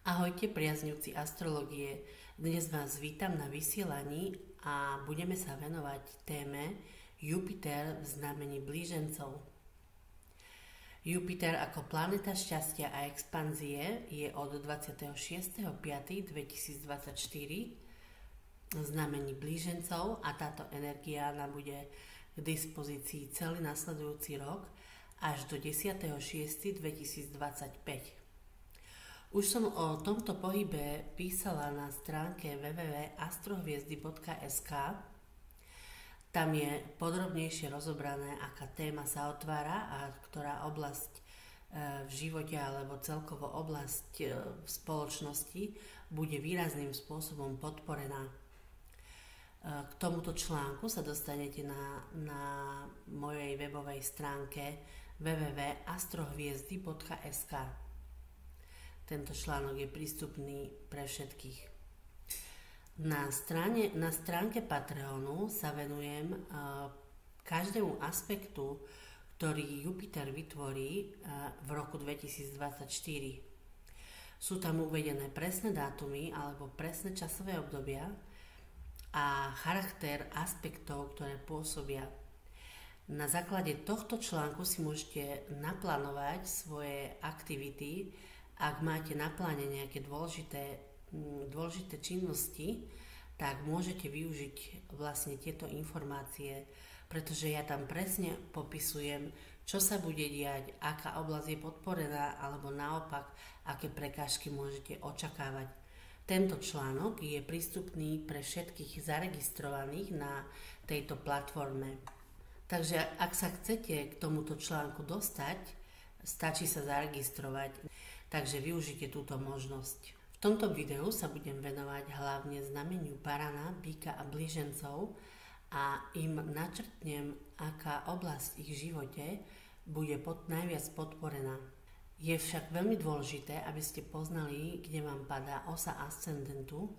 Ahojte priaznivci astrológie, dnes vás vítam na vysielaní a budeme sa venovať téme Jupiter v znamení blížencov. Jupiter ako planéta šťastia a expanzie je od 26.5.2024 v znamení blížencov a táto energia nám bude k dispozícii celý nasledujúci rok až do 10.6.2025. Už som o tomto pohybe písala na stránke www.astrohviezdy.sk. Tam je podrobnejšie rozobrané, aká téma sa otvára a ktorá oblasť v živote alebo celkovo oblasť v spoločnosti bude výrazným spôsobom podporená. K tomuto článku sa dostanete na mojej webovej stránke www.astrohviezdy.sk. Tento článok je prístupný pre všetkých. Na stránke Patreonu sa venujem každému aspektu, ktorý Jupiter vytvorí v roku 2024. Sú tam uvedené presné dátumy alebo presné časové obdobia a charakter aspektov, ktoré pôsobia. Na základe tohto článku si môžete naplánovať svoje aktivity. Ak máte na pláne nejaké dôležité činnosti, tak môžete využiť vlastne tieto informácie, pretože ja tam presne popisujem, čo sa bude diať, aká oblasť je podporená, alebo naopak, aké prekážky môžete očakávať. Tento článok je prístupný pre všetkých zaregistrovaných na tejto platforme. Takže ak sa chcete k tomuto článku dostať, stačí sa zaregistrovať. Takže využite túto možnosť. V tomto videu sa budem venovať hlavne znameniu barana, býka a blížencov a im načrtnem, aká oblasť ich živote bude najviac podporená. Je však veľmi dôležité, aby ste poznali, kde vám padá osa ascendentu.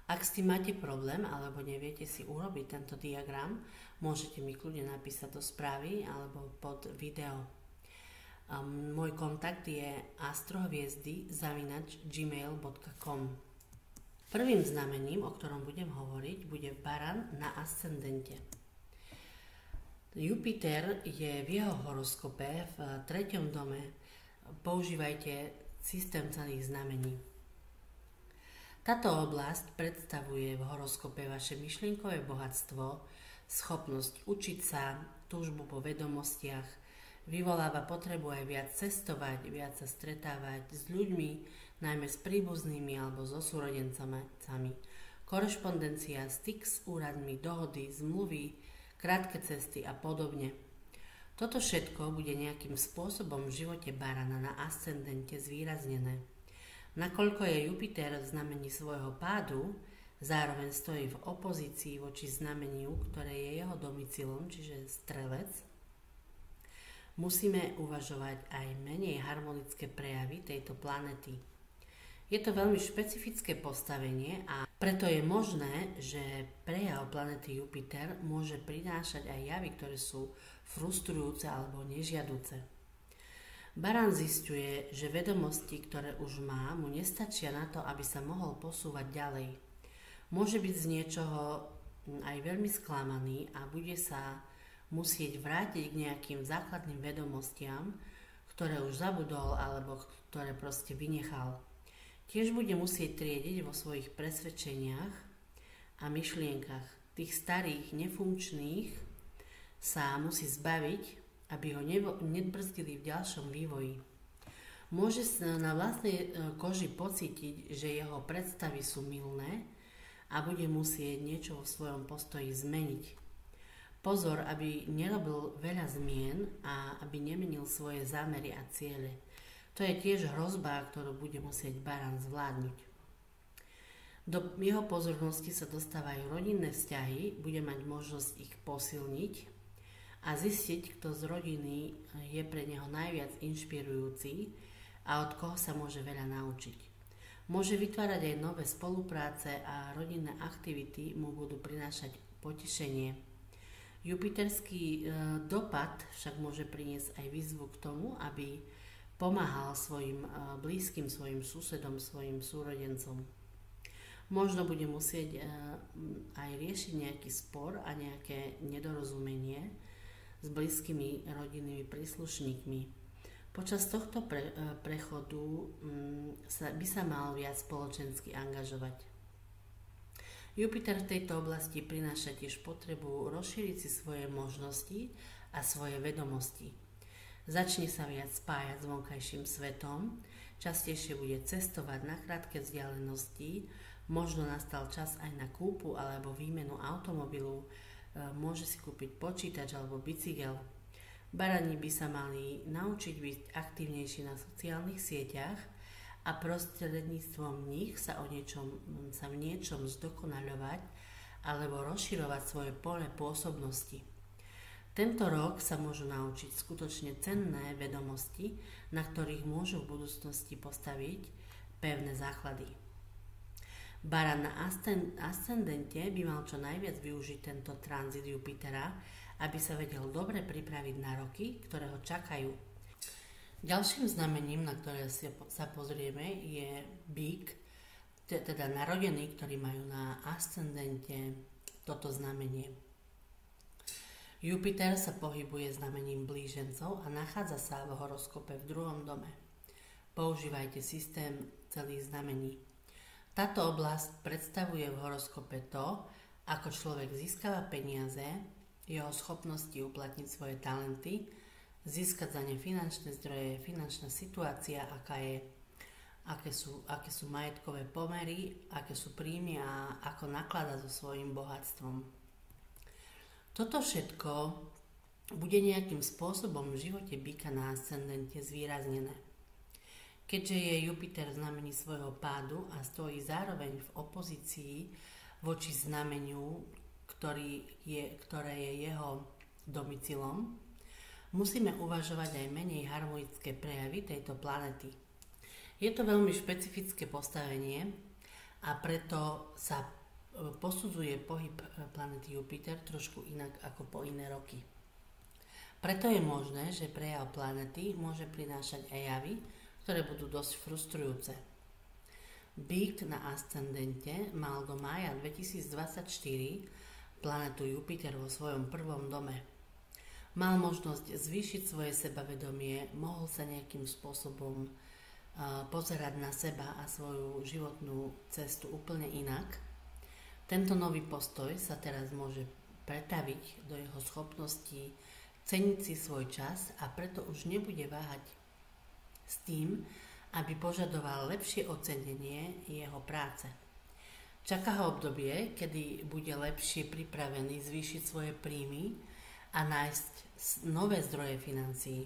Ak s tým máte problém alebo neviete si urobiť tento diagram, môžete mi kľudne napísať do správy alebo pod video. Môj kontakt je astrohviezdy@gmail.com. Prvým znamením, o ktorom budem hovoriť, bude baran na ascendente. Jupiter je v jeho horoskope v 3. dome. Používajte systém celých znamení. Táto oblasť predstavuje v horoskope vaše myšlienkové bohatstvo, schopnosť učiť sa, túžbu po vedomostiach, vyvoláva potrebu aj viac cestovať, viac sa stretávať s ľuďmi, najmä s príbuznými alebo so súrodencami. Korešpondencia, styk s úradmi, dohody, zmluvy, krátke cesty a podobne. Toto všetko bude nejakým spôsobom v živote barana na ascendente zvýraznené. Nakoľko je Jupiter v znamení svojho pádu, zároveň stojí v opozícii voči znameniu, ktoré je jeho domicilom, čiže strelec, musíme uvažovať aj menej harmonické prejavy tejto planety. Je to veľmi špecifické postavenie a preto je možné, že prejav planety Jupiter môže prinášať aj javy, ktoré sú frustrujúce alebo nežiaduce. Barán zisťuje, že vedomosti, ktoré už má, mu nestačia na to, aby sa mohol posúvať ďalej. Môže byť z niečoho aj veľmi sklamaný a bude sa musieť vrátiť k nejakým základným vedomostiam, ktoré už zabudol alebo ktoré proste vynechal. Tiež bude musieť triediť vo svojich presvedčeniach a myšlienkach. Tých starých, nefunkčných sa musí zbaviť, aby ho nebrzdili v ďalšom vývoji. Môže sa na vlastnej koži pocítiť, že jeho predstavy sú mylné a bude musieť niečo vo svojom postoji zmeniť. Pozor, aby nerobil veľa zmien a aby nemenil svoje zámery a ciele. To je tiež hrozba, ktorú bude musieť barán zvládnuť. Do jeho pozornosti sa dostávajú rodinné vzťahy, bude mať možnosť ich posilniť a zistiť, kto z rodiny je pre neho najviac inšpirujúci a od koho sa môže veľa naučiť. Môže vytvárať aj nové spolupráce a rodinné aktivity mu budú prinášať potešenie. Jupiterský dopad však môže priniesť aj výzvu k tomu, aby pomáhal svojim blízkym, svojim susedom, svojim súrodencom. Možno bude musieť aj riešiť nejaký spor a nejaké nedorozumenie s blízkymi rodinnými príslušníkmi. Počas tohto prechodu by sa mal viac spoločensky angažovať. Jupiter v tejto oblasti prináša tiež potrebu rozšíriť si svoje možnosti a svoje vedomosti. Začne sa viac spájať s vonkajším svetom, častejšie bude cestovať na krátke vzdialenosti, možno nastal čas aj na kúpu alebo výmenu automobilu, môže si kúpiť počítač alebo bicykel. Barani by sa mali naučiť byť aktívnejší na sociálnych sieťach a prostredníctvom nich sa v niečom zdokonaľovať alebo rozširovať svoje pole pôsobnosti. Tento rok sa môžu naučiť skutočne cenné vedomosti, na ktorých môžu v budúcnosti postaviť pevné základy. Baran na ascendente by mal čo najviac využiť tento tranzit Jupitera, aby sa vedel dobre pripraviť na roky, ktoré ho čakajú. Ďalším znamením, na ktoré sa pozrieme, je Bík, teda narodení, ktorí majú na ascendente toto znamenie. Jupiter sa pohybuje znamením blížencov a nachádza sa v horoskope v 2. dome. Používajte systém celých znamení. Táto oblasť predstavuje v horoskope to, ako človek získava peniaze, jeho schopnosti uplatniť svoje talenty, získať za ne finančné zdroje, finančná situácia, aké sú majetkové pomery, aké sú príjmy a ako nakladá so svojím bohatstvom. Toto všetko bude nejakým spôsobom v živote Bíka na ascendente zvýraznené. Keďže je Jupiter v znamení svojho pádu a stojí zároveň v opozícii voči znameniu, ktoré je jeho domicilom, musíme uvažovať aj menej harmonické prejavy tejto planety. Je to veľmi špecifické postavenie a preto sa posudzuje pohyb planety Jupiter trošku inak ako po iné roky. Preto je možné, že prejav planety môže prinášať aj javy, ktoré budú dosť frustrujúce. Bík na ascendente mal do mája 2024 planetu Jupiter vo svojom 1. dome. Mal možnosť zvýšiť svoje sebavedomie, mohol sa nejakým spôsobom pozerať na seba a svoju životnú cestu úplne inak. Tento nový postoj sa teraz môže pretaviť do jeho schopnosti ceniť si svoj čas a preto už nebude váhať s tým, aby požadoval lepšie ocenenie jeho práce. Čaká ho obdobie, kedy bude lepšie pripravený zvýšiť svoje príjmy a nájsť nové zdroje financií.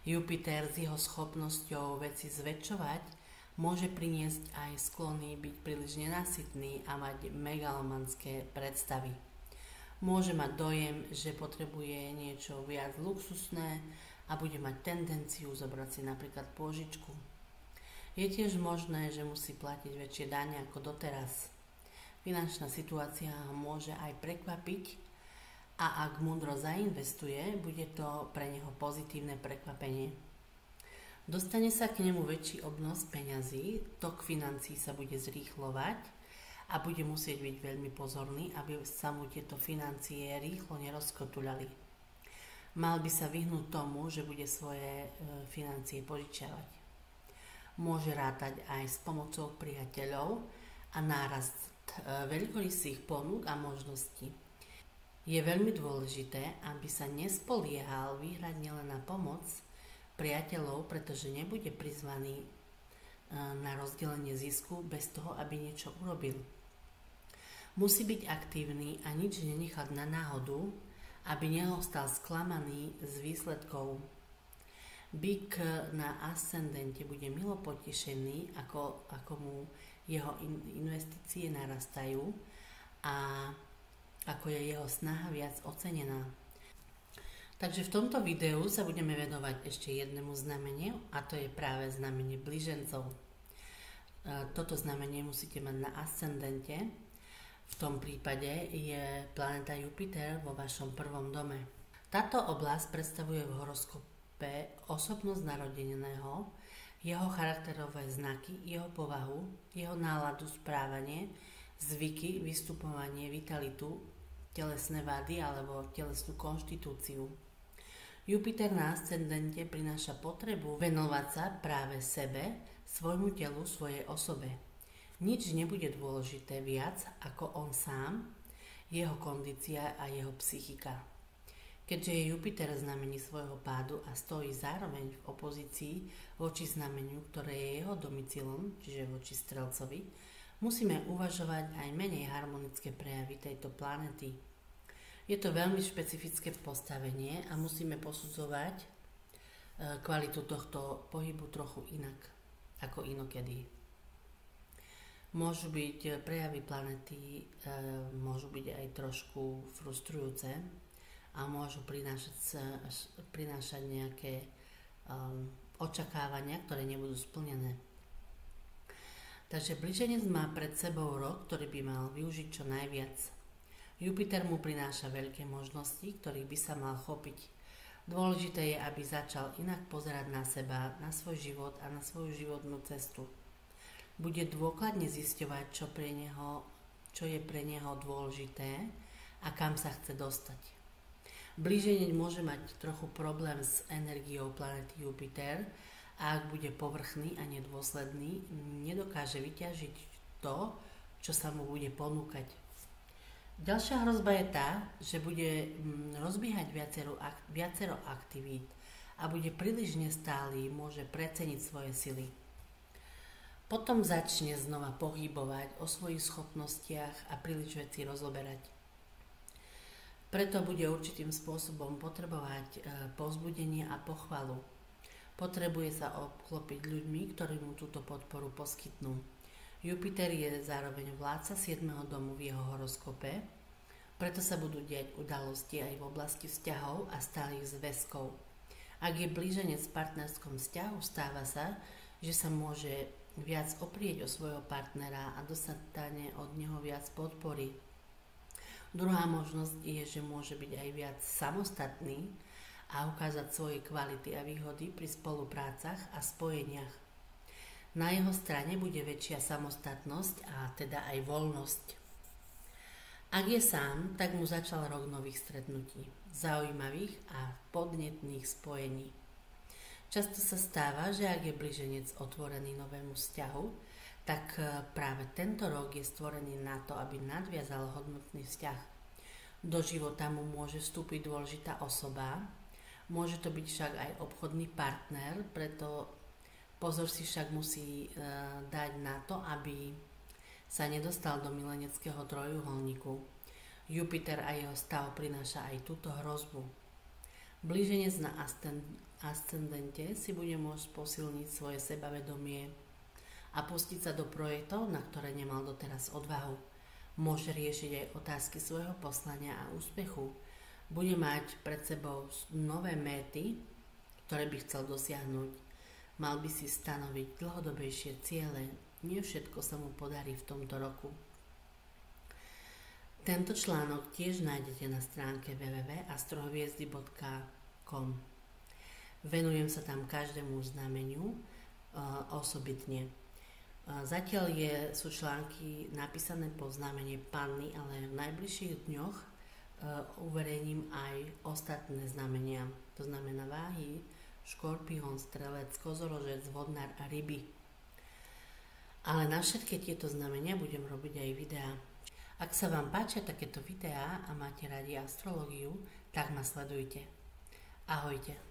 Jupiter s jeho schopnosťou veci zväčšovať môže priniesť aj sklony byť príliš nenasytný a mať megalomanské predstavy. Môže mať dojem, že potrebuje niečo viac luxusné a bude mať tendenciu zobrať si napríklad pôžičku. Je tiež možné, že musí platiť väčšie dane ako doteraz. Finančná situácia ho môže aj prekvapiť a ak múdro zainvestuje, bude to pre neho pozitívne prekvapenie. Dostane sa k nemu väčší obnos peňazí, tok financií sa bude zrýchlovať a bude musieť byť veľmi pozorný, aby sa mu tieto financie rýchlo nerozkotuľali. Mal by sa vyhnúť tomu, že bude svoje financie požičiavať. Môže rátať aj s pomocou priateľov a nárast veľkorysých ponúk a možností. Je veľmi dôležité, aby sa nespoliehal výhradne len na pomoc priateľov, pretože nebude prizvaný na rozdelenie zisku bez toho, aby niečo urobil. Musí byť aktívny a nič nenechať na náhodu, aby neostal sklamaný z výsledkov. Bík na ascendente bude milo potešený, ako mu jeho investície narastajú a ako je jeho snaha viac ocenená. Takže v tomto videu sa budeme venovať ešte jednému znameniu a to je práve znamenie blížencov. Toto znamenie musíte mať na ascendente. V tom prípade je planéta Jupiter vo vašom 1. dome. Táto oblasť predstavuje v horoskope osobnosť narodeného, jeho charakterové znaky, jeho povahu, jeho náladu, správanie, zvyky, vystupovanie, vitalitu, telesné vady alebo telesnú konštitúciu. Jupiter na ascendente prináša potrebu venovať sa práve sebe, svojmu telu, svojej osobe. Nič nebude dôležité viac ako on sám, jeho kondícia a jeho psychika. Keďže je Jupiter znamení svojho pádu a stojí zároveň v opozícii voči znameniu, ktoré je jeho domicilom, čiže voči Strelcovi, musíme uvažovať aj menej harmonické prejavy tejto planety. Je to veľmi špecifické postavenie a musíme posudzovať kvalitu tohto pohybu trochu inak ako inokedy. Môžu byť prejavy planety, môžu byť aj trošku frustrujúce a môžu prinášať nejaké očakávania, ktoré nebudú splnené. Takže blíženec má pred sebou rok, ktorý by mal využiť čo najviac. Jupiter mu prináša veľké možnosti, ktorých by sa mal chopiť. Dôležité je, aby začal inak pozerať na seba, na svoj život a na svoju životnú cestu. Bude dôkladne zisťovať, čo je pre neho dôležité a kam sa chce dostať. Blíženec môže mať trochu problém s energiou planety Jupiter a ak bude povrchný a nedôsledný, nedokáže vyťažiť to, čo sa mu bude ponúkať. Ďalšia hrozba je tá, že bude rozbiehať viacero aktivít a bude príliš nestálý, môže preceniť svoje sily. Potom začne znova pohybovať o svojich schopnostiach a príliš veci rozoberať. Preto bude určitým spôsobom potrebovať povzbudenie a pochvalu. Potrebuje sa obklopiť ľuďmi, ktorí mu túto podporu poskytnú. Jupiter je zároveň vládca 7. domu v jeho horoskope, preto sa budú diať udalosti aj v oblasti vzťahov a stálych zväzkov. Ak je blíženec v partnerskom vzťahu, stáva sa, že sa môže viac oprieť o svojho partnera a dostane od neho viac podpory. Druhá možnosť je, že môže byť aj viac samostatný a ukázať svoje kvality a výhody pri spoluprácach a spojeniach. Na jeho strane bude väčšia samostatnosť a teda aj voľnosť. Ak je sám, tak mu začal rok nových stretnutí, zaujímavých a podnetných spojení. Často sa stáva, že ak je blíženec otvorený novému vzťahu, tak práve tento rok je stvorený na to, aby nadviazal hodnotný vzťah. Do života mu môže vstúpiť dôležitá osoba, môže to byť však aj obchodný partner, preto pozor si však musí dať na to, aby sa nedostal do mileneckého trojuholníku. Jupiter a jeho stav prináša aj túto hrozbu. Blíženec na ascendente si bude môcť posilniť svoje sebavedomie a pustiť sa do projektov, na ktoré nemal doteraz odvahu. Môže riešiť aj otázky svojho poslania a úspechu. Bude mať pred sebou nové méty, ktoré by chcel dosiahnuť. Mal by si stanoviť dlhodobejšie ciele. Nie všetko sa mu podarí v tomto roku. Tento článok tiež nájdete na stránke www.astrohviezdy.com. Venujem sa tam každému znameniu osobitne. Zatiaľ sú články napísané po znamenie Panny, ale v najbližších dňoch uverejním aj ostatné znamenia. To znamená Váhy, Škorpión, Strelec, Kozorožec, Vodnár a Ryby. Ale na všetky tieto znamenia budem robiť aj videá. Ak sa vám páčia takéto videá a máte radi astrológiu, tak ma sledujte. Ahojte.